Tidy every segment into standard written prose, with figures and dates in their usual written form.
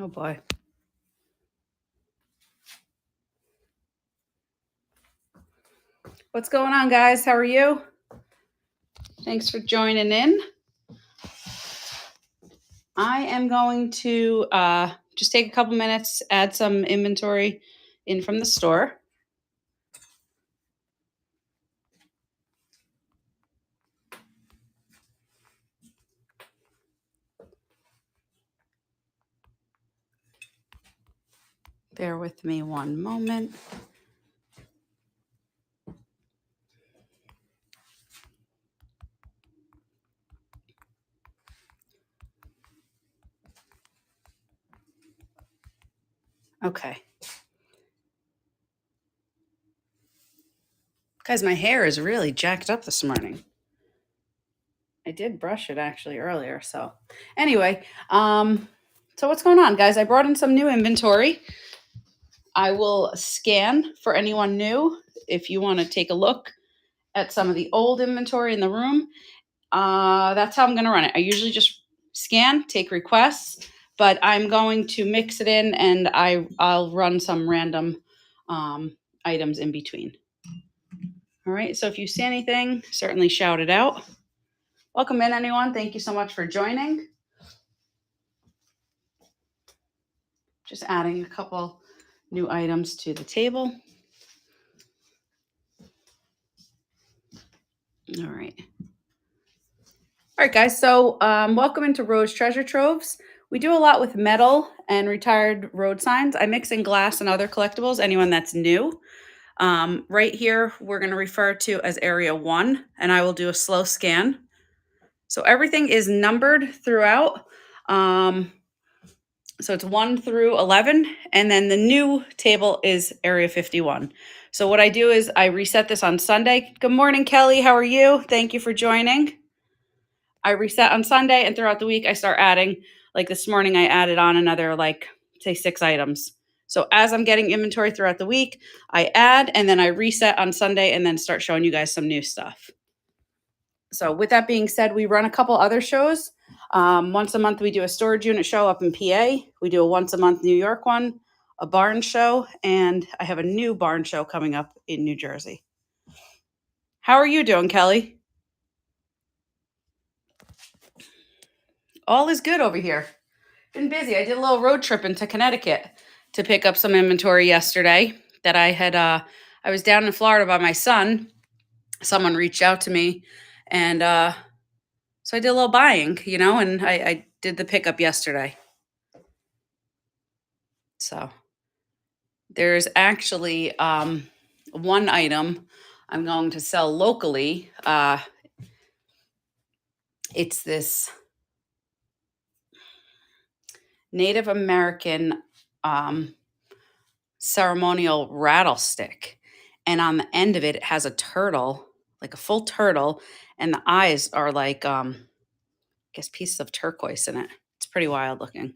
Oh boy. What's going on, guys? How are you? Thanks for joining in. I am going to just take a couple minutes, add some inventory in from the store. Bear with me one moment. Okay. Guys, my hair is really jacked up this morning. I did brush it actually earlier. So anyway, so what's going on, guys? I brought in some new inventory. I will scan for anyone new if you want to take a look at some of the old inventory in the room. That's how I'm going to run it. I usually just scan, take requests, but I'm going to mix it in and I'll run some random items in between. All right, so if you see anything, certainly shout it out. Welcome in, anyone. Thank you so much for joining. Just adding a couple new items to the table. All right. All right, guys. So welcome into Rose Treasure Troves. We do a lot with metal and retired road signs. I mix in glass and other collectibles, anyone that's new. Right here, we're going to refer to as Area 1, and I will do a slow scan. So everything is numbered throughout. So it's 1 through 11, and then the new table is Area 51. So what I do is I reset this on Sunday. Good morning, Kelly. How are you? Thank you for joining. I reset on Sunday, and throughout the week, I start adding. Like this morning, I added on another, say 6 items. So as I'm getting inventory throughout the week, I add, and then I reset on Sunday, and then start showing you guys some new stuff. So with that being said, we run a couple other shows. Once a month, we do a storage unit show up in PA. We do a once a month New York one, a barn show, and I have a new barn show coming up in New Jersey. How are you doing, Kelly? All is good over here. Been busy. I did a little road trip into Connecticut to pick up some inventory yesterday that I had. I was down in Florida by my son. Someone reached out to me, and so I did a little buying, and I did the pickup yesterday. So there's actually one item I'm going to sell locally. It's this Native American ceremonial rattlestick. And on the end of it, it has a turtle, like a full turtle, and the eyes are like, I guess, pieces of turquoise in it. It's pretty wild looking.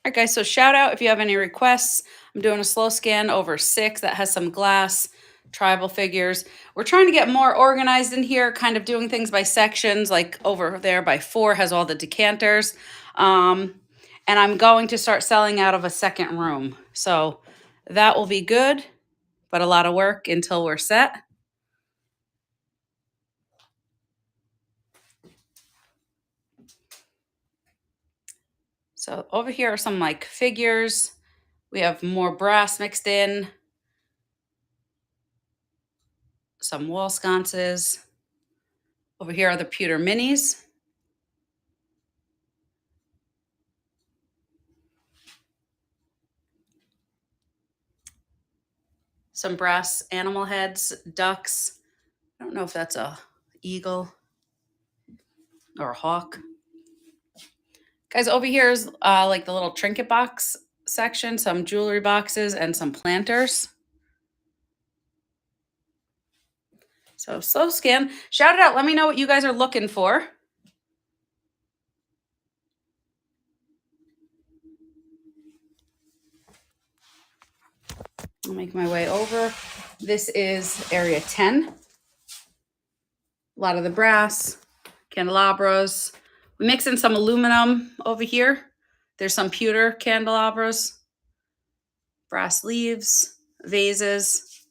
All right, guys, so shout out if you have any requests. I'm doing a slow scan over 6 that has some glass, tribal figures. We're trying to get more organized in here, kind of doing things by sections, like over there by 4 has all the decanters. And I'm going to start selling out of a second room. So that will be good, but a lot of work until we're set. So over here are some like figures. We have more brass mixed in. Some wall sconces. Over here are the pewter minis. Some brass animal heads, ducks. I don't know if that's a eagle or a hawk. Guys, over here is like the little trinket box section, some jewelry boxes, and some planters. So slow scan. Shout it out. Let me know what you guys are looking for. I'll make my way over. This is area 10. A lot of the brass. candelabras. We mix in some aluminum over here. There's some pewter candelabras, brass leaves, vases.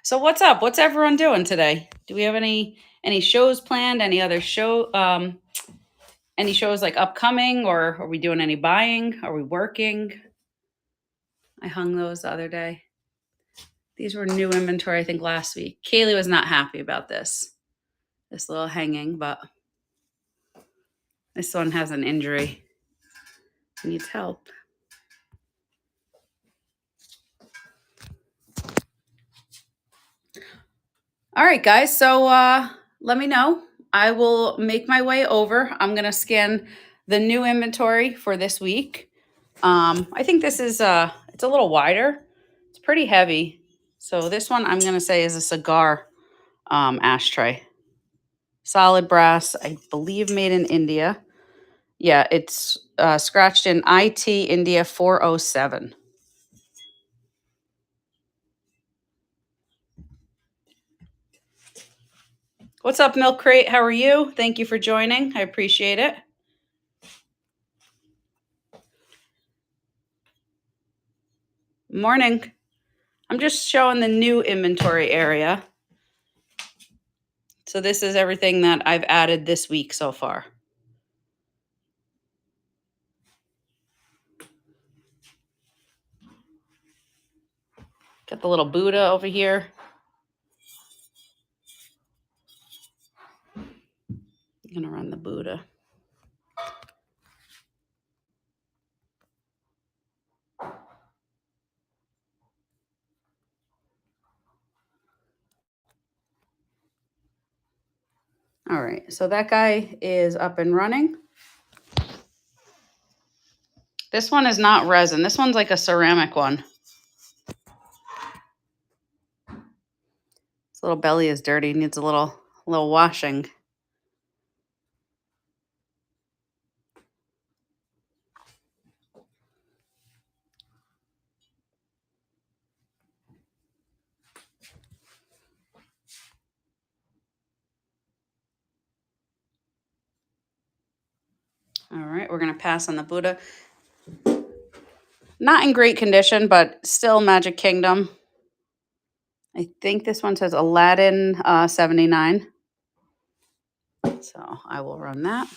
So what's up? What's everyone doing today? Do we have any shows planned? Any shows like upcoming, or are we doing any buying? Are we working? I hung those the other day. These were new inventory, I think, last week. Kaylee was not happy about this little hanging, but this one has an injury. Needs help. All right, guys. So let me know. I will make my way over. I'm going to scan the new inventory for this week. I think this is it's a little wider. It's pretty heavy. So this one I'm going to say is a cigar ashtray. Solid brass, I believe made in India. Yeah, it's scratched in IT India 407. What's up, Milk Crate? How are you? Thank you for joining. I appreciate it. Morning. I'm just showing the new inventory area. So this is everything that I've added this week so far. Got the little Buddha over here. I'm gonna run the Buddha. All right, so that guy is up and running. This one is not resin. This one's like a ceramic one. This little belly is dirty, needs a little washing. All right, we're gonna pass on the Buddha. Not in great condition, but still Magic Kingdom. I think this one says Aladdin 79. So I will run that.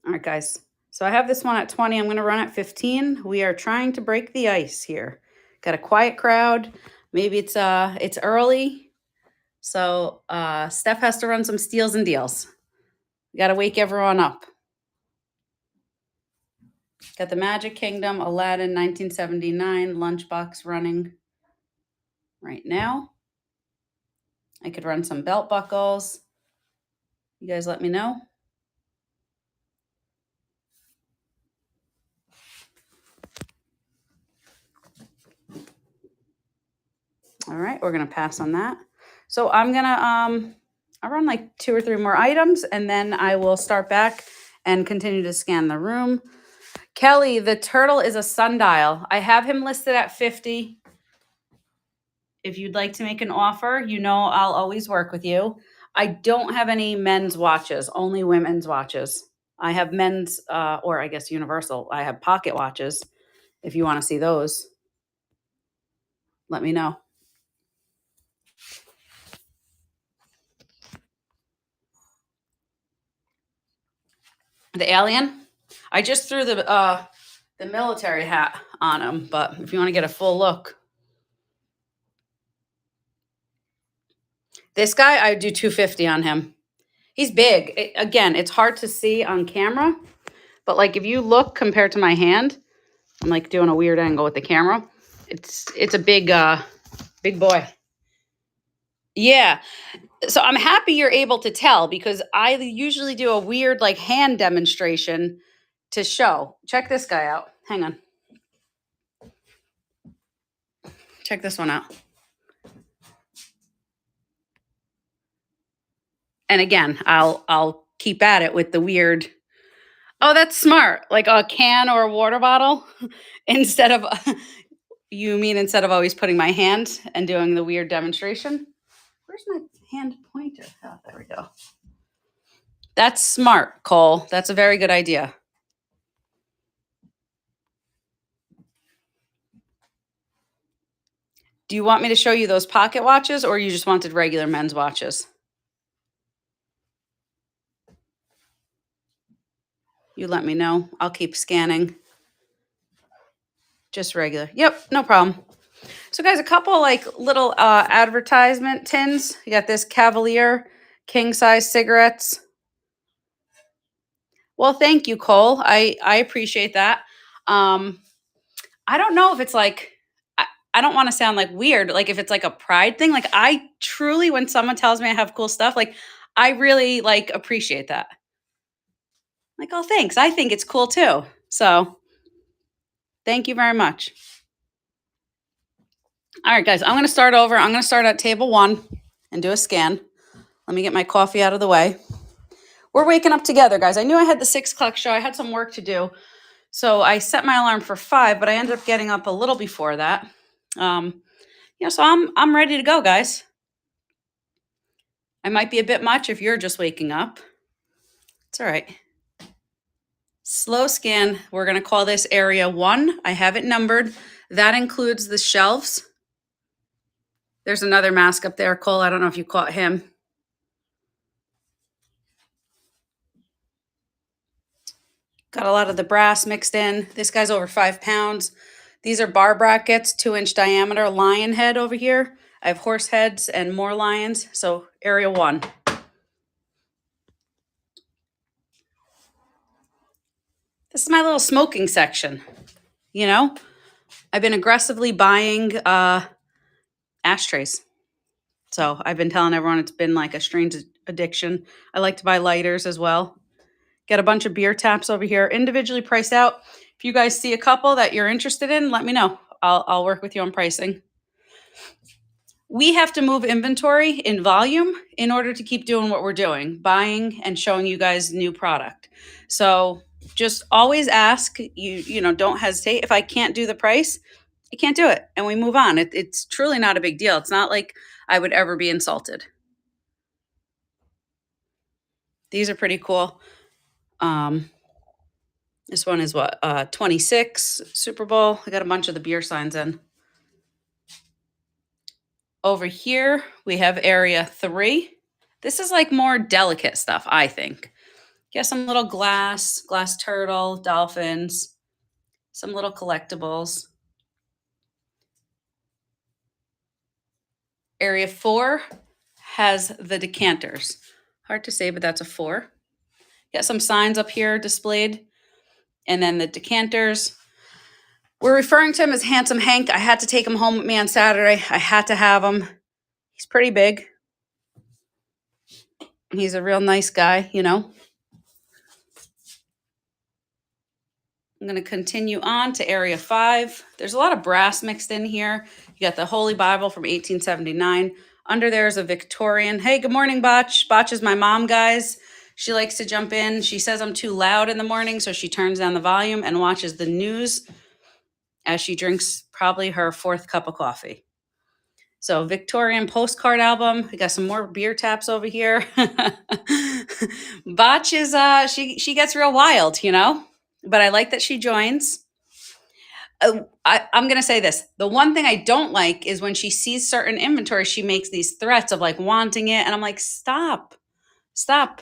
All right, guys. So I have this one at 20. I'm going to run at 15. We are trying to break the ice here. Got a quiet crowd. Maybe it's early. So Steph has to run some steals and deals. Got to wake everyone up. Got the Magic Kingdom, Aladdin 1979 lunchbox running right now. I could run some belt buckles. You guys let me know. All right, we're gonna pass on that. So I'm gonna I'll run like 2 or 3 more items, and then I will start back and continue to scan the room. Kelly, the turtle is a sundial. I have him listed at 50. If you'd like to make an offer, you know I'll always work with you. I don't have any men's watches, only women's watches. I have men's, or I guess universal. I have pocket watches. If you want to see those, let me know. The alien? I just threw the military hat on him, but if you want to get a full look. This guy, I do 250 on him. He's big. Again, it's hard to see on camera, but like if you look compared to my hand, I'm like doing a weird angle with the camera. It's a big boy. Yeah. So I'm happy you're able to tell, because I usually do a weird like hand demonstration to show. Check this guy out. Hang on. Check this one out. And again, I'll keep at it with the weird. Oh, that's smart. Like a can or a water bottle instead of, you mean instead of always putting my hand and doing the weird demonstration? Where's my hand pointer? Oh, there we go. That's smart, Cole. That's a very good idea. Do you want me to show you those pocket watches or you just wanted regular men's watches? You let me know. I'll keep scanning. Just regular. Yep, no problem. So guys, a couple like little advertisement tins. You got this Cavalier king size cigarettes. Well, thank you, Cole. I appreciate that. I don't know if it's like I don't want to sound like weird, like if it's like a pride thing. Like I truly, when someone tells me I have cool stuff, like I really like appreciate that. Like, oh, thanks. I think it's cool too. So thank you very much. All right, guys, I'm going to start over. I'm going to start at table 1 and do a scan. Let me get my coffee out of the way. We're waking up together, guys. I knew I had the 6 o'clock show. I had some work to do. So I set my alarm for 5, but I ended up getting up a little before that. So I'm ready to go, guys. I might be a bit much if you're just waking up. It's all right. Slow scan. We're going to call this area 1. I have it numbered. That includes the shelves. There's another mask up there, Cole. I don't know if you caught him. Got a lot of the brass mixed in. This guy's over 5 pounds. These are bar brackets, 2-inch diameter, lion head over here. I have horse heads and more lions. So area 1. This is my little smoking section. You know, I've been aggressively buying ashtrays. So I've been telling everyone it's been like a strange addiction. I like to buy lighters as well. Get a bunch of beer taps over here, individually priced out. If you guys see a couple that you're interested in, let me know. I'll work with you on pricing. We have to move inventory in volume in order to keep doing what we're doing, buying and showing you guys new product. So just always ask, don't hesitate. If I can't do the price, I can't do it. And we move on. It's truly not a big deal. It's not like I would ever be insulted. These are pretty cool. This one is what, 26 Super Bowl. I got a bunch of the beer signs in. Over here, we have area 3. This is like more delicate stuff, I think. Get some little glass turtle, dolphins, some little collectibles. Area 4 has the decanters. Hard to say, but that's a 4. Got some signs up here displayed. And then the decanters. We're referring to him as Handsome Hank. I had to take him home with me on Saturday. I had to have him. He's pretty big. He's a real nice guy, I'm going to continue on to area 5. There's a lot of brass mixed in here. You got the Holy Bible from 1879. Under there is a Victorian. Hey, good morning, Botch. Botch is my mom, guys. She likes to jump in. She says I'm too loud in the morning, so she turns down the volume and watches the news as she drinks probably her 4th cup of coffee. So Victorian postcard album. We got some more beer taps over here. Botch is she gets real wild, but I like that she joins. I'm going to say this. The one thing I don't like is when she sees certain inventory, she makes these threats of like wanting it. And I'm like, stop.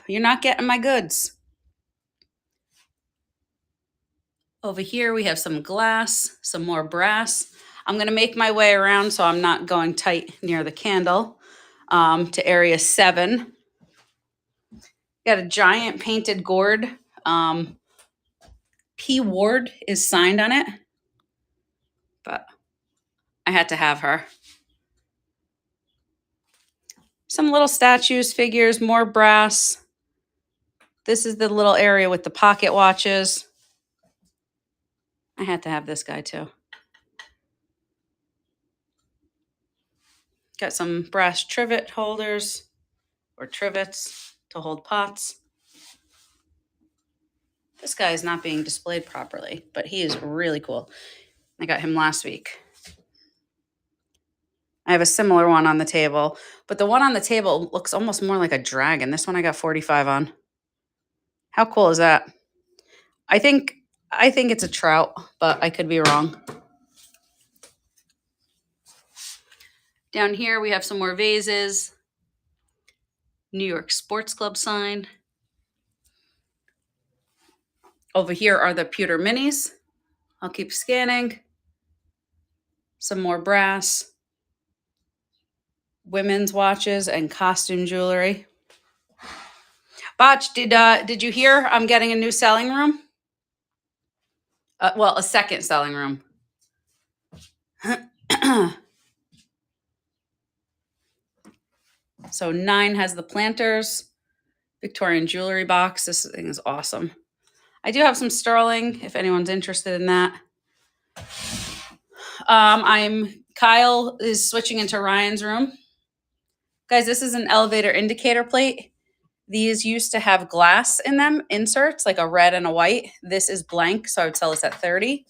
You're not getting my goods. Over here, we have some glass, some more brass. I'm going to make my way around so I'm not going tight near the candle to area 7. Got a giant painted gourd. P. Ward is signed on it, but I had to have her. Some little statues, figures, more brass. This is the little area with the pocket watches. I had to have this guy too. Got some brass trivet holders or trivets to hold pots. This guy is not being displayed properly, but he is really cool. I got him last week. I have a similar one on the table, but the one on the table looks almost more like a dragon. This one I got 45 on. How cool is that? I think it's a trout, but I could be wrong. Down here we have some more vases. New York Sports Club sign. Over here are the pewter minis. I'll keep scanning. Some more brass. Women's watches and costume jewelry. Botch, did you hear I'm getting a new selling room? Well, a second selling room. So 9 has the planters, Victorian jewelry box. This thing is awesome. I do have some sterling if anyone's interested in that. Kyle is switching into Ryan's room. Guys, this is an elevator indicator plate. These used to have glass in them, inserts, like a red and a white. This is blank, so I would sell this at 30.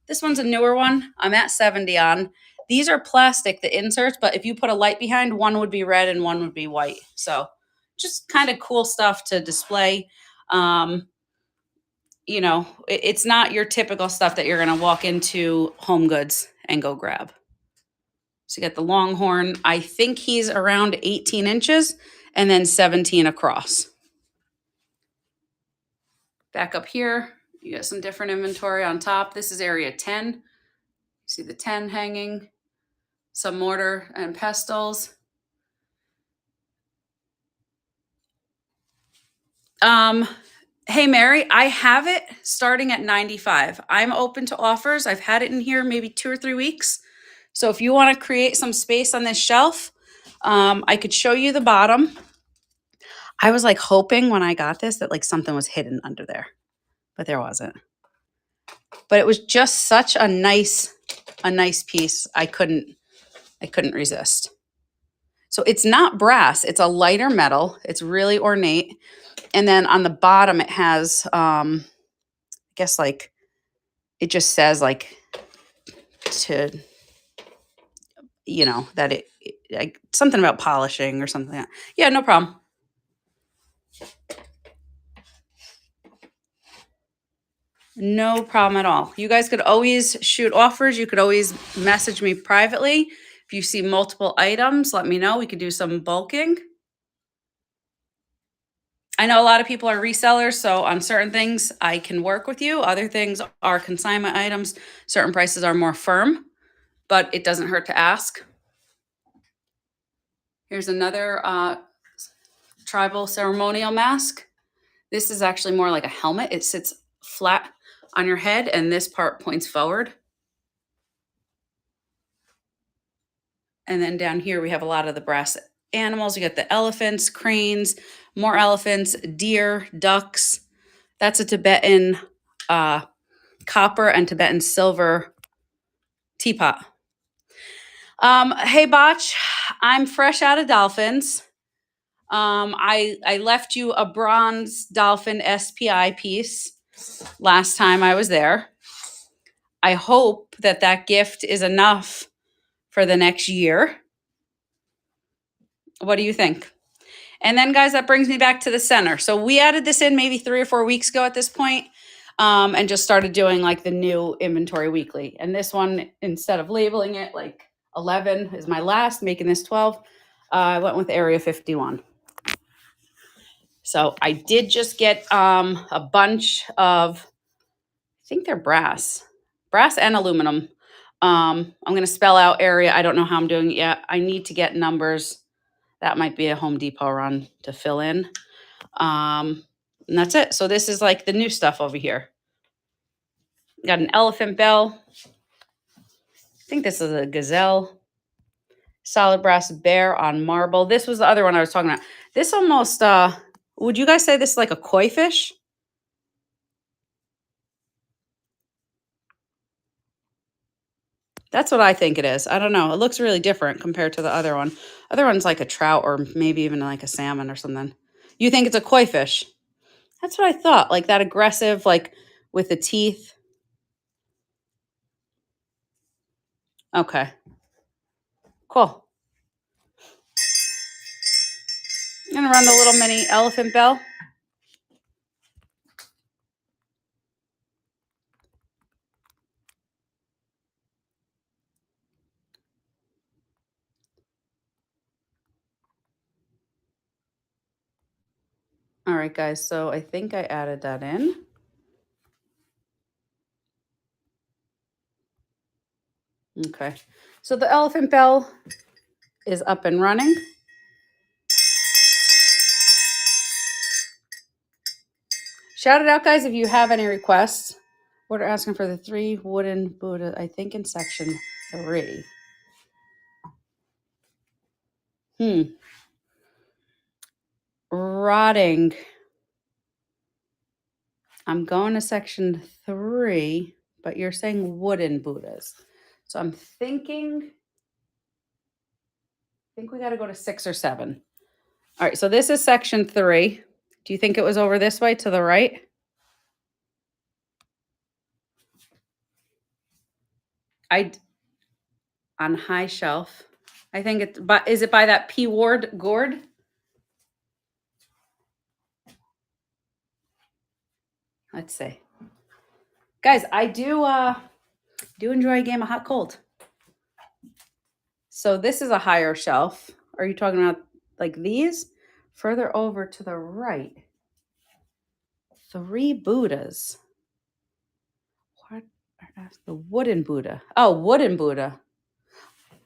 This one's a newer one. I'm at 70 on. These are plastic, the inserts, but if you put a light behind, one would be red and one would be white. So just kind of cool stuff to display. It's not your typical stuff that you're going to walk into Home Goods and go grab. So you got the Longhorn. I think he's around 18 inches and then 17 across. Back up here, you got some different inventory on top. This is area 10. You see the 10 hanging, some mortar and pestles. Hey, Mary, I have it starting at 95. I'm open to offers. I've had it in here maybe 2 or 3 weeks. So if you want to create some space on this shelf, I could show you the bottom. I was like hoping when I got this that like something was hidden under there, but there wasn't. But it was just such a nice piece. I couldn't resist. So it's not brass. It's a lighter metal. It's really ornate. And then on the bottom, it has, I guess like, it just says like to, that it like something about polishing or something like that. Yeah, no problem. No problem at all. You guys could always shoot offers. You could always message me privately. If you see multiple items, let me know. We could do some bulking. I know a lot of people are resellers, so on certain things I can work with you. Other things are consignment items. Certain prices are more firm, but it doesn't hurt to ask. Here's another tribal ceremonial mask. This is actually more like a helmet. It sits flat on your head and this part points forward. And then down here we have a lot of the brass animals. You got the elephants, cranes, more elephants, deer, ducks. That's a Tibetan copper and Tibetan silver teapot. Hey, Botch, I'm fresh out of dolphins. I left you a bronze dolphin SPI piece last time I was there. I hope that gift is enough for the next year. What do you think? And then, guys, that brings me back to the center. So we added this in maybe 3 or 4 weeks ago at this point, and just started doing like the new inventory weekly. And this one, instead of labeling it like 11 is my last, making this 12, I went with Area 51. So I did just get a bunch of, I think they're brass and aluminum. I'm going to spell out area. I don't know how I'm doing it yet. I need to get numbers. That might be a Home Depot run to fill in. And that's it. So this is like the new stuff over here. Got an elephant bell. I think this is a gazelle. Solid brass bear on marble. This was the other one I was talking about. This almost, would you guys say this is like a koi fish? That's what I think it is. I don't know. It looks really different compared to the other one. Other one's like a trout or maybe even like a salmon or something. You think it's a koi fish? That's what I thought. Like that aggressive, like with the teeth. Okay, cool. I'm gonna run the little mini elephant bell. All right, guys. So I think I added that in. Okay. So the elephant bell is up and running. Shout it out, guys, if you have any requests. We're asking for the 3 wooden Buddha, I think in section 3. Rotting. I'm going to section 3, but you're saying wooden Buddhas. So I think we got to go to 6 or 7. All right, so this is section 3. Do you think it was over this way to the right? On high shelf. I think it's, but is it by that P. Ward gourd? Let's see. Guys, I do enjoy a game of hot cold. So this is a higher shelf. Are you talking about like these? Further over to the right. 3 Buddhas. What? The wooden Buddha. Oh, wooden Buddha.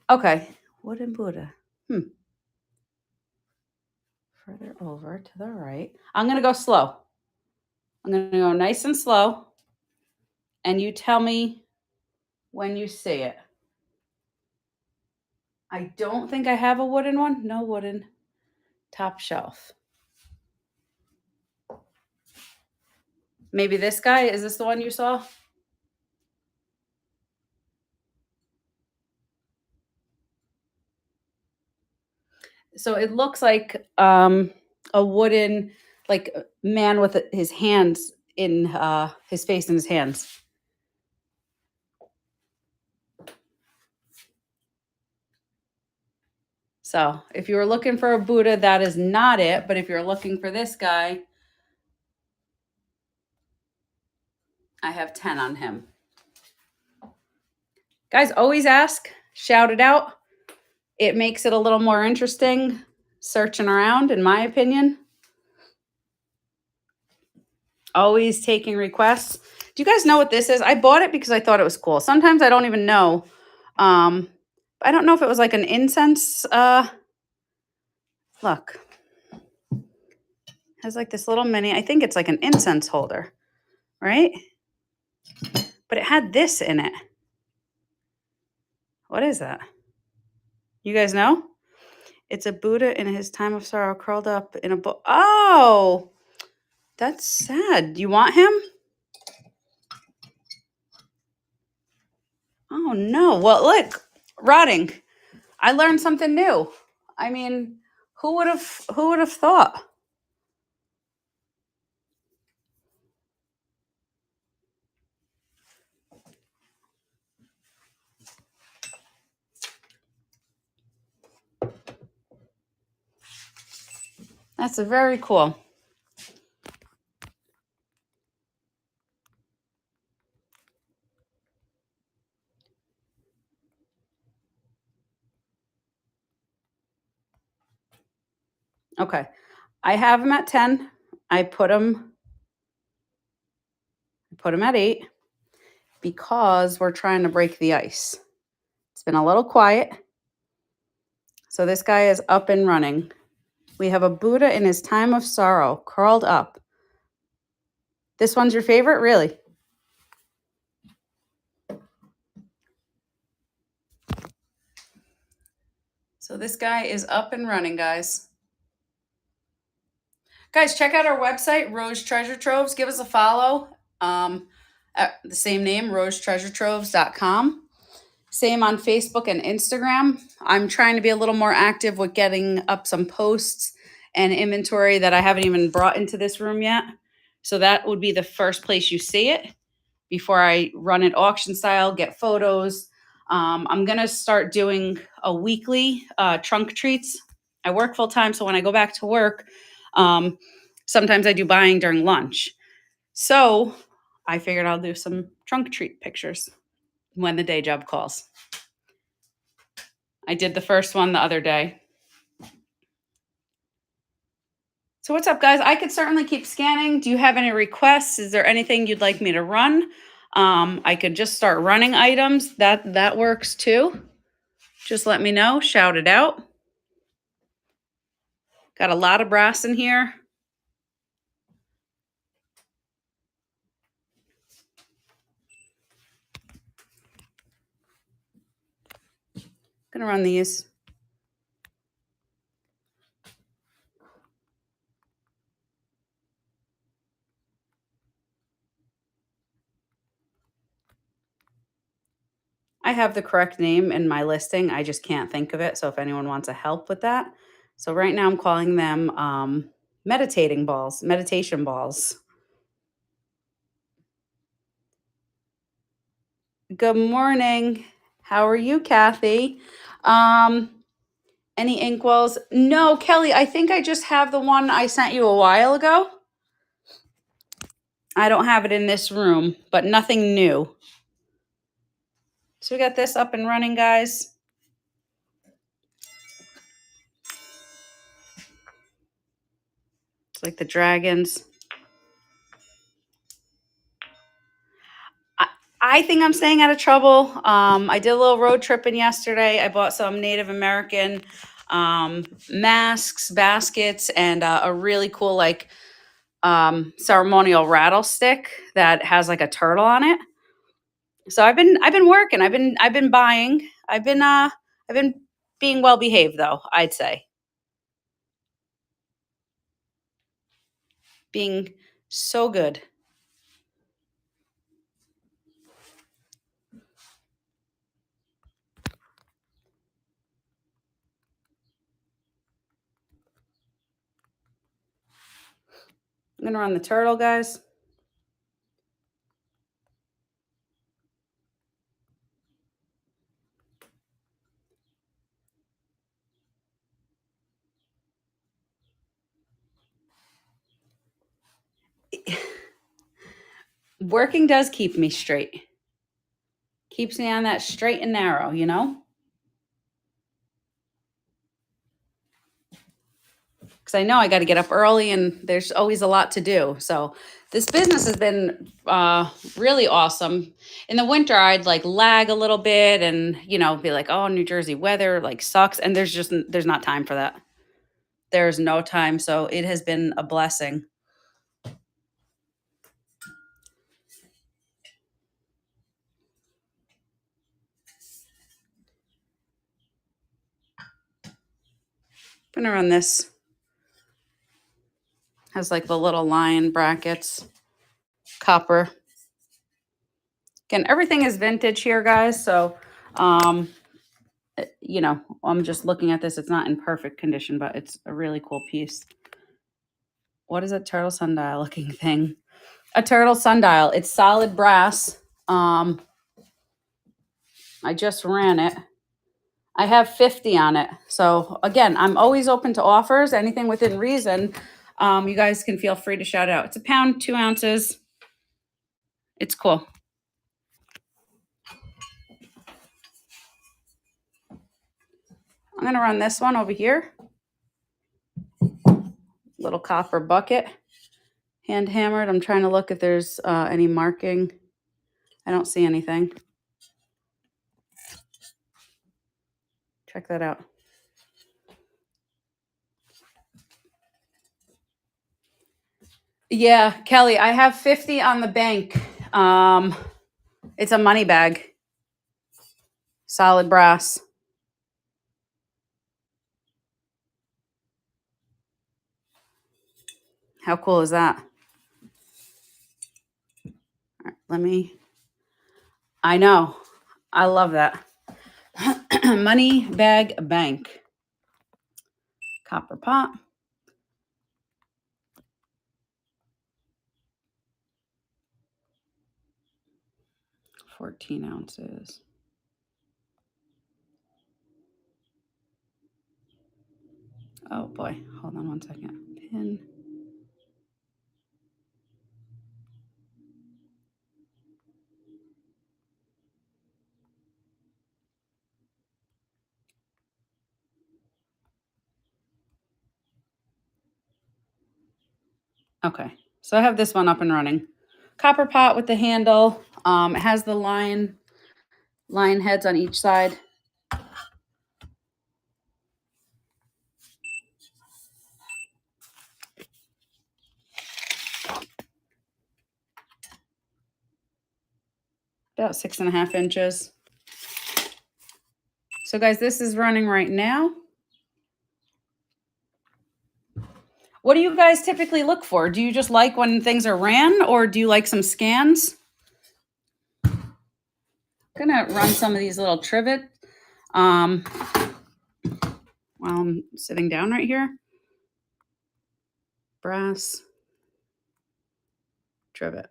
Okay. Wooden Buddha. Further over to the right. I'm going to go slow. I'm going to go nice and slow. And you tell me when you see it. I don't think I have a wooden one. No wooden. Top shelf. Maybe this guy. Is this the one you saw? So it looks like a wooden, like man with his hands in his face in his hands. So if you were looking for a Buddha, that is not it. But if you're looking for this guy, I have 10 on him. Guys, always ask, shout it out. It makes it a little more interesting searching around, in my opinion. Always taking requests. Do you guys know what this is? I bought it because I thought it was cool. Sometimes I don't even know. I don't know if it was like an incense. Look. It has like this little mini, I think it's like an incense holder, right? But it had this in it. What is that? You guys know? It's a Buddha in his time of sorrow curled up in a book. Oh, that's sad. Do you want him? Oh no. Well, look, rotting. I learned something new. I mean, who would have thought? That's very cool. Okay. I have him at 10. I put him at 8 because we're trying to break the ice. It's been a little quiet. So this guy is up and running. We have a Buddha in his time of sorrow, curled up. This one's your favorite? Really? So this guy is up and running, guys. Guys, check out our website, Rose Treasure Troves. Give us a follow. At the same name, rosetreasuretroves.com. Same on Facebook and Instagram. I'm trying to be a little more active with getting up some posts and inventory that I haven't even brought into this room yet. So that would be the first place you see it before I run it auction style, get photos. I'm going to start doing a weekly trunk treats. I work full time, so when I go back to work, um, sometimes I do buying during lunch. So I figured I'll do some trunk treat pictures when the day job calls. I did the first one the other day. So what's up, guys? I could certainly keep scanning. Do you have any requests? Is there anything you'd like me to run? I could just start running items. That works too. Just let me know. Shout it out. Got a lot of brass in here. Gonna run these. I have the correct name in my listing. I just can't think of it. So if anyone wants a help with that. So right now I'm calling them meditation balls. Good morning. How are you, Kathy? Any inkwells? No, Kelly, I think I just have the one I sent you a while ago. I don't have it in this room, but nothing new. So we got this up and running, guys. It's like the dragons. I think I'm staying out of trouble. I did a little road tripping yesterday. I bought some Native American masks, baskets, and a really cool ceremonial rattlestick that has like a turtle on it. So I've been working. I've been buying. I've been being well behaved though, I'd say. Being so good. I'm gonna run the turtle, guys. Working does keep me straight. Keeps me on that straight and narrow, you know? Because I know I got to get up early and there's always a lot to do. So this business has been really awesome. In the winter, I'd like lag a little bit and, be like, oh, New Jersey weather like sucks. And there's not time for that. There's no time. So it has been a blessing. I'm going to run this. Has like the little lion brackets, copper. Again, everything is vintage here, guys. So, I'm just looking at this. It's not in perfect condition, but it's a really cool piece. What is a turtle sundial looking thing? A turtle sundial. It's solid brass. I just ran it. I have 50 on it. So again, I'm always open to offers. Anything within reason. You guys can feel free to shout out. It's a pound, 2 ounces. It's cool. I'm going to run this one over here. Little copper bucket. Hand hammered. I'm trying to look if there's any marking. I don't see anything. Check that out. Yeah, Kelly, I have 50 on the bank. It's a money bag. Solid brass. How cool is that? All right, I know. I love that. Money bag bank. Copper pot. 14 ounces. Oh boy, hold on one second. Pin. Okay, so I have this one up and running. Copper pot with the handle. It has the lion heads on each side. About 6.5 inches. So guys, this is running right now. What do you guys typically look for? Do you just like when things are ran, or do you like some scans? I'm gonna run some of these little trivet while I'm sitting down right here. Brass trivet.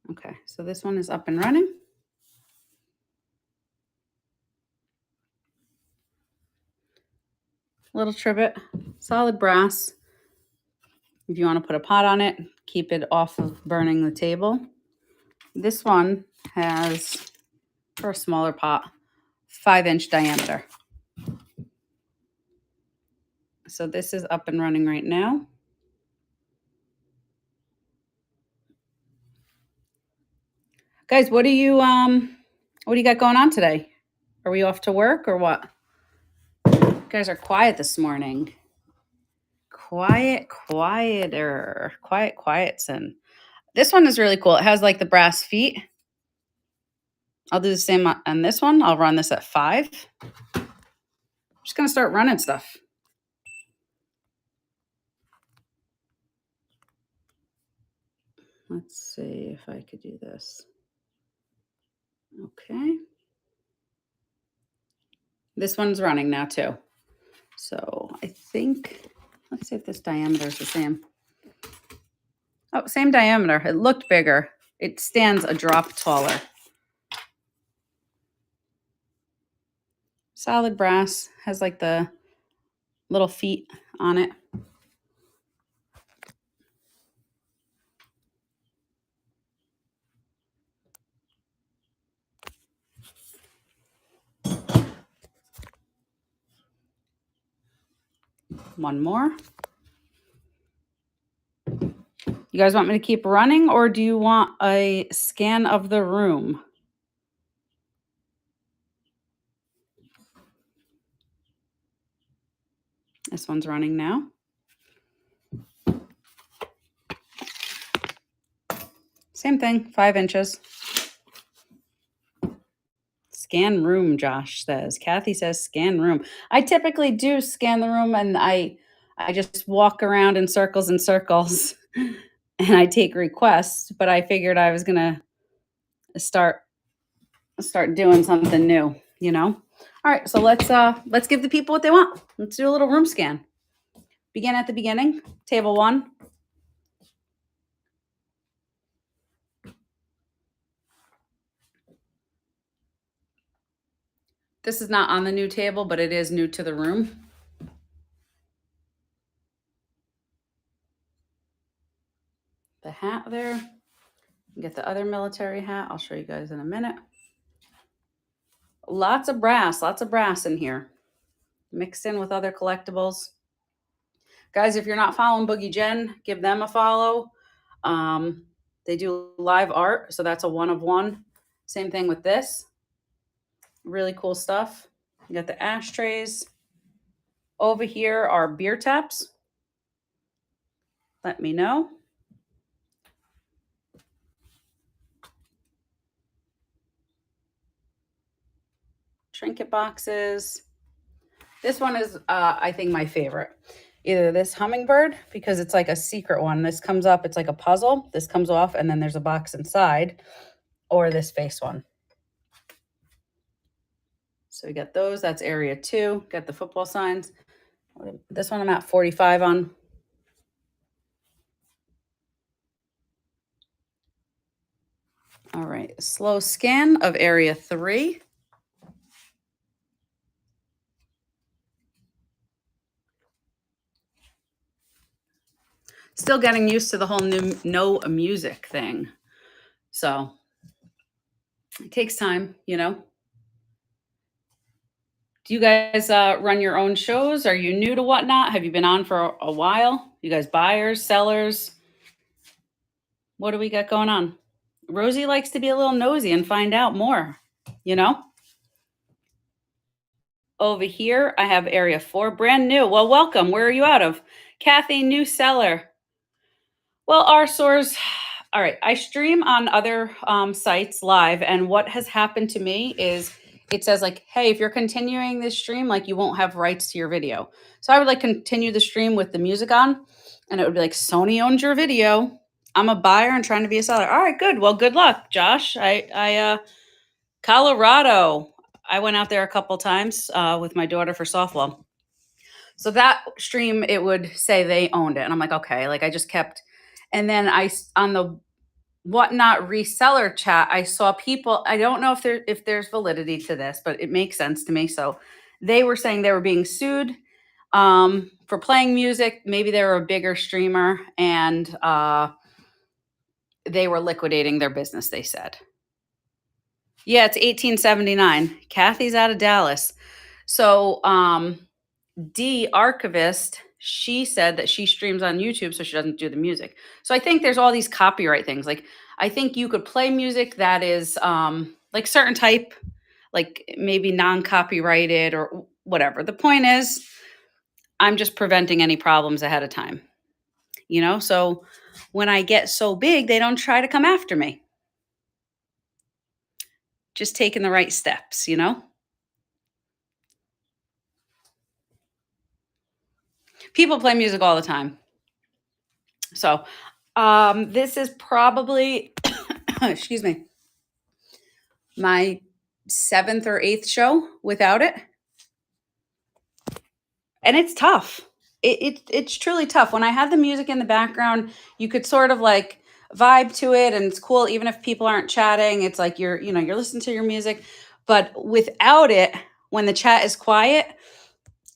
Okay, so this one is up and running. Little trivet, solid brass. If you want to put a pot on it, keep it off of burning the table. This one has, for a smaller pot, 5-inch diameter. So this is up and running right now. Guys, what do you got going on today? Are we off to work or what? You guys are quiet this morning. Quieter. Quietson. This one is really cool. It has like the brass feet. I'll do the same on this one. I'll run this at 5. I'm just going to start running stuff. Let's see if I could do this. Okay. This one's running now too. So I think, let's see if this diameter is the same. Oh, same diameter. It looked bigger. It stands a drop taller. Solid brass, has like the little feet on it. One more. You guys want me to keep running, or do you want a scan of the room? This one's running now. Same thing, 5 inches. Scan room, Josh says. Kathy says scan room. I typically do scan the room, and I just walk around in circles and circles and I take requests, but I figured I was going to start doing something new, you know? All right, so let's give the people what they want. Let's do a little room scan. Begin at the beginning, table 1. This is not on the new table, but it is new to the room. The hat there. Get the other military hat. I'll show you guys in a minute. Lots of brass in here. Mixed in with other collectibles. Guys, if you're not following Boogie Jen, give them a follow. They do live art, so that's a 1 of 1. Same thing with this. Really cool stuff. You got the ashtrays. Over here are beer taps. Let me know. Trinket boxes. This one is, I think, my favorite. either this hummingbird, because it's like a secret one. This comes up, it's like a puzzle. This comes off, and then there's a box inside, or this face one. So we got those. That's area 2. Got the football signs. This one I'm at 45 on. All right, slow scan of area 3. Still getting used to the whole new no music thing. So it takes time, you know. Do you guys run your own shows? Are you new to Whatnot? Have you been on for a while? You guys buyers, sellers? What do we got going on? Rosie likes to be a little nosy and find out more, you know? Over here, I have area 4, brand new. Well, welcome. Where are you out of? Kathy, new seller. Well, our source, all right, I stream on other sites live, and what has happened to me is it says like, hey, if you're continuing this stream, like you won't have rights to your video. So I would like continue the stream with the music on, and it would be like, Sony owns your video. I'm a buyer and trying to be a seller. All right, good. Well, good luck, Josh. Colorado. I went out there a couple times with my daughter for softball. So that stream, it would say they owned it. And I'm like, okay, like I just kept, and then on the Whatnot reseller chat, I saw people, I don't know if there's validity to this, but it makes sense to me. So they were saying they were being sued for playing music. Maybe they were a bigger streamer, and they were liquidating their business, they said. Yeah, it's 1879. Kathy's out of Dallas. So D Archivist, she said that she streams on YouTube, so she doesn't do the music. So I think there's all these copyright things. Like I think you could play music that is like certain type, like maybe non-copyrighted or whatever. The point is, I'm just preventing any problems ahead of time. You know, so when I get so big, they don't try to come after me. Just taking the right steps, you know? People play music all the time. So this is probably, excuse me, my 7th or 8th show without it. And it's tough. It's truly tough. When I have the music in the background, you could sort of like vibe to it, and it's cool even if people aren't chatting. It's like you're listening to your music. But without it, when the chat is quiet,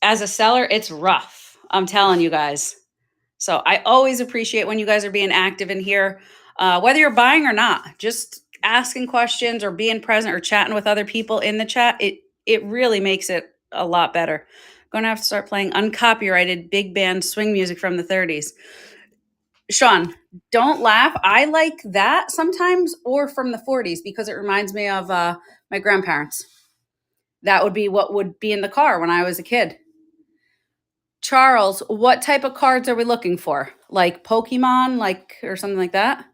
as a seller, it's rough. I'm telling you guys. So I always appreciate when you guys are being active in here, whether you're buying or not, just asking questions or being present or chatting with other people in the chat. It really makes it a lot better. Going to have to start playing uncopyrighted big band swing music from the 30s. Sean, don't laugh. I like that sometimes, or from the 40s, because it reminds me of my grandparents. That would be what would be in the car when I was a kid. Charles, what type of cards are we looking for? Like Pokemon, like, or something like that?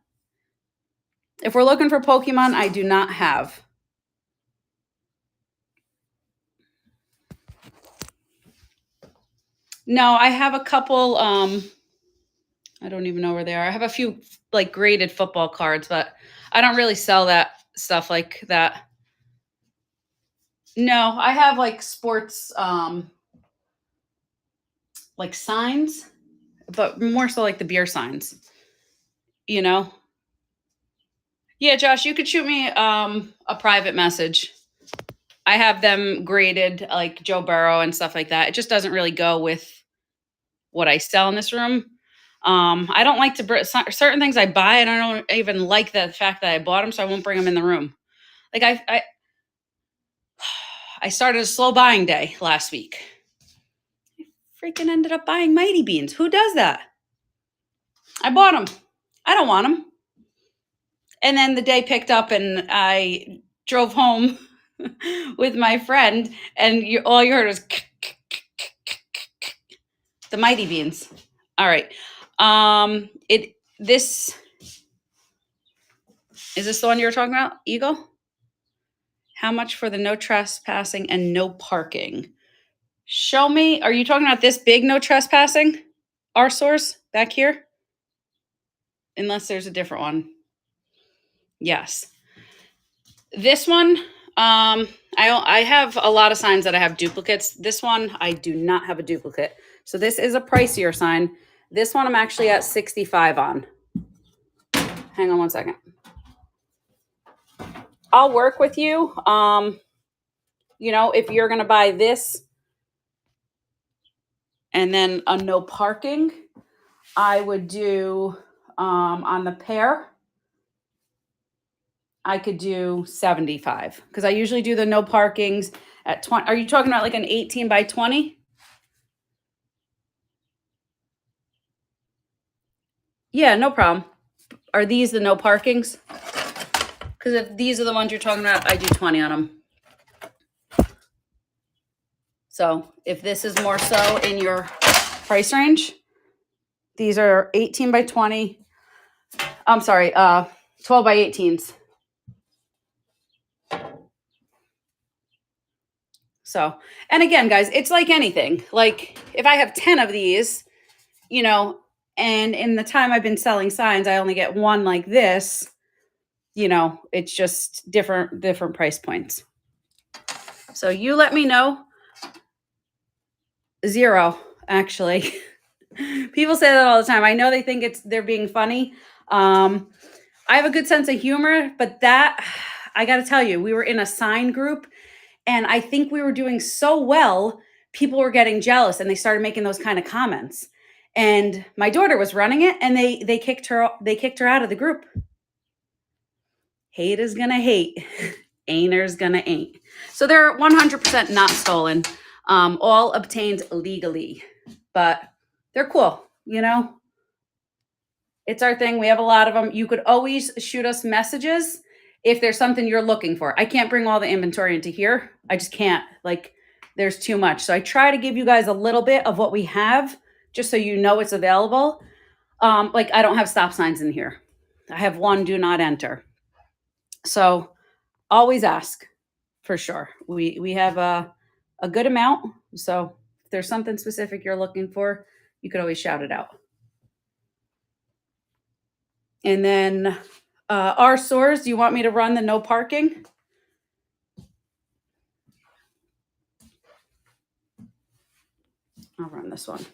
If we're looking for Pokemon, I do not have. No, I have a couple, I don't even know where they are. I have a few like graded football cards, but I don't really sell that stuff like that. No, I have like sports, like signs, but more so like the beer signs, you know? Yeah, Josh, you could shoot me a private message. I have them graded like Joe Burrow and stuff like that. It just doesn't really go with what I sell in this room. I don't like to certain things I buy, and I don't even like the fact that I bought them, so I won't bring them in the room. Like I started a slow buying day last week. I freaking ended up buying Mighty Beans. Who does that? I bought them. I don't want them. And then the day picked up, and I drove home with my friend, and all you heard was the Mighty Beans. All right. This is this the one you were talking about, Eagle? How much for the no trespassing and no parking? Show me. Are you talking about this big no trespassing? our source back here? Unless there's a different one. Yes. This one, I have a lot of signs that I have duplicates. This one, I do not have a duplicate. So this is a pricier sign. This one I'm actually at 65 on. Hang on one second. I'll work with you. You know, if you're going to buy this and then a no parking, I would do on the pair, I could do 75 because I usually do the no parkings at 20. Are you talking about like an 18 by 20? Yeah, no problem. Are these the no parkings? Because if these are the ones you're talking about, I do 20 on them. So if this is more so in your price range, these are 18 by 20. I'm sorry, 12 by 18s. So, and again, guys, it's like anything. Like if I have 10 of these, you know, and in the time I've been selling signs, I only get one like this, you know, it's just different price points. So you let me know. 0, actually. People say that all the time. I know they think they're being funny. I have a good sense of humor, but that, I got to tell you, we were in a sign group and I think we were doing so well, people were getting jealous and they started making those kind of comments. And my daughter was running it and they kicked her out of the group. Hate is going to hate. Ain'ters going to ain't. So they're 100% not stolen. All obtained legally. But they're cool, you know? It's our thing. We have a lot of them. You could always shoot us messages if there's something you're looking for. I can't bring all the inventory into here. I just can't. Like, there's too much. So I try to give you guys a little bit of what we have, just so you know it's available. Like, I don't have stop signs in here. I have one do not enter. So always ask for sure. We have a good amount. So if there's something specific you're looking for, you could always shout it out. And then our stores, do you want me to run the no parking? I'll run this one.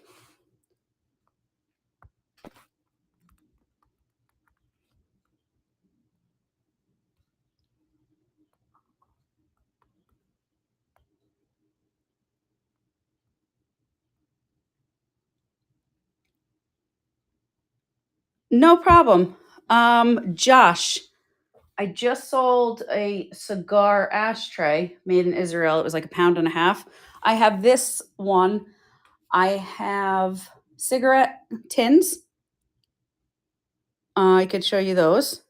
No problem. Josh, I just sold a cigar ashtray made in Israel. It was like £1.50 pounds. I have this one. I have cigarette tins. I could show you those.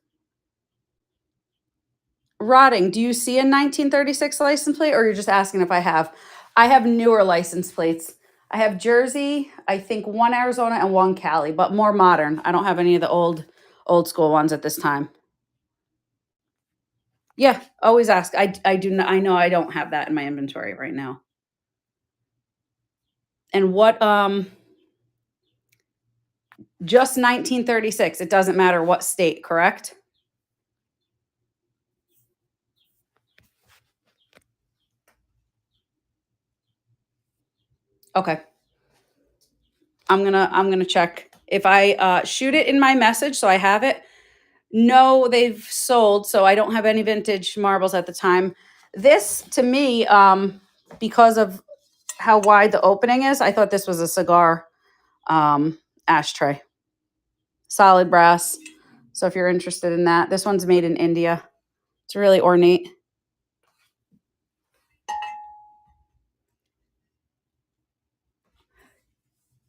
Rotting, do you see a 1936 license plate or you're just asking if I have? I have newer license plates. I have Jersey, I think one Arizona and one Cali, but more modern. I don't have any of the old school ones at this time. Yeah, always ask. I do not, I know I don't have that in my inventory right now. And what just 1936. It doesn't matter what state, correct? Okay. I'm gonna check. If I shoot it in my message, so I have it. No, they've sold, so I don't have any vintage marbles at the time. This, to me, because of how wide the opening is, I thought this was a cigar ashtray. Solid brass. So if you're interested in that, this one's made in India. It's really ornate.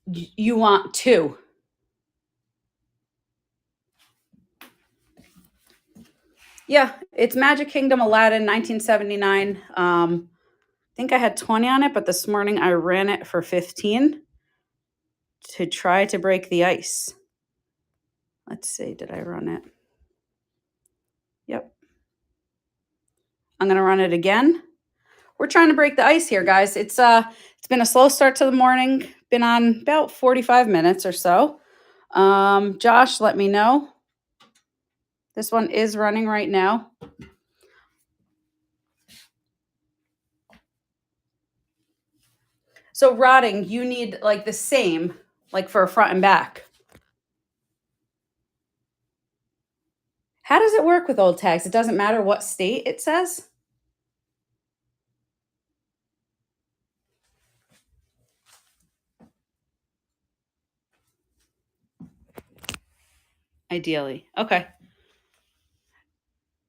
You want 2. Yeah, it's Magic Kingdom Aladdin, 1979. I think I had 20 on it, but this morning I ran it for 15 to try to break the ice. Let's see, did I run it? Yep. I'm going to run it again. We're trying to break the ice here, guys. It's been a slow start to the morning. been on about 45 minutes or so. Josh, let me know. This one is running right now. So rotting, you need like the same, like for a front and back. How does it work with old tags? It doesn't matter what state it says? Ideally. Okay.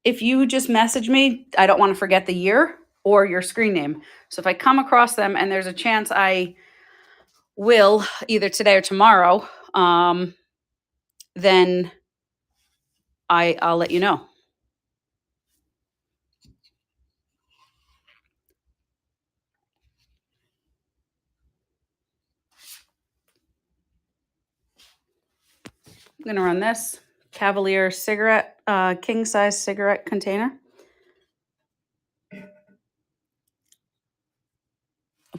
If you just message me, I don't want to forget the year or your screen name. So if I come across them and there's a chance I will either today or tomorrow, then I'll let you know. I'm going to run this Cavalier cigarette, king size cigarette container.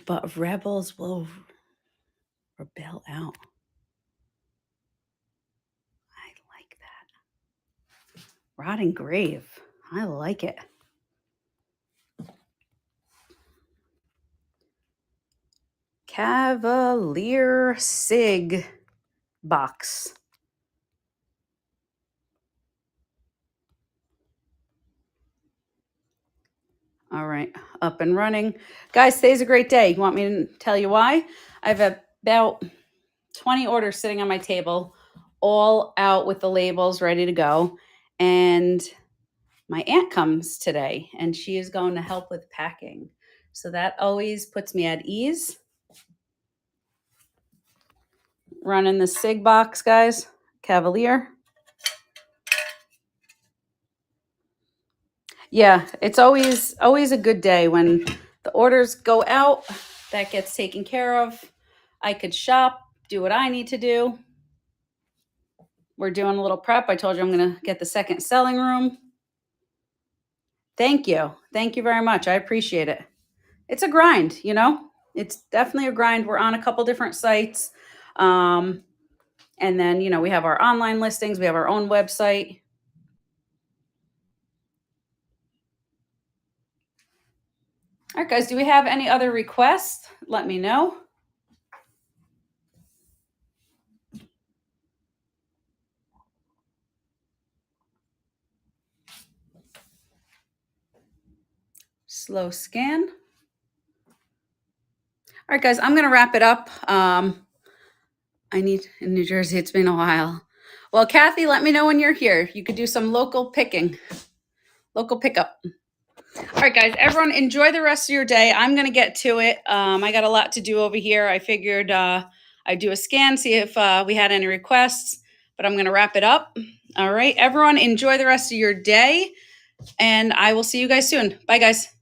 But rebels will rebel out. I like that. Rotting grave. I like it. Cavalier Sig box. All right, up and running. Guys, today's a great day. You want me to tell you why? I have about 20 orders sitting on my table, all out with the labels ready to go. And my aunt comes today and she is going to help with packing. So that always puts me at ease. Running the Sig box, guys. Cavalier. Yeah, it's always a good day when the orders go out. That gets taken care of. I could shop, do what I need to do. We're doing a little prep. I told you I'm going to get the second selling room. Thank you. Thank you very much. I appreciate it. It's a grind, you know? It's definitely a grind. We're on a couple different sites. And then, you know, we have our online listings. We have our own website. All right, guys, do we have any other requests? Let me know. Slow scan. All right, guys, I'm going to wrap it up. I need in New Jersey. It's been a while. Well, Kathy, let me know when you're here. You could do some local picking, local pickup. All right, guys, everyone enjoy the rest of your day. I'm going to get to it. I got a lot to do over here. I figured I'd do a scan, see if we had any requests, but I'm going to wrap it up. All right, everyone enjoy the rest of your day, and I will see you guys soon. Bye, guys.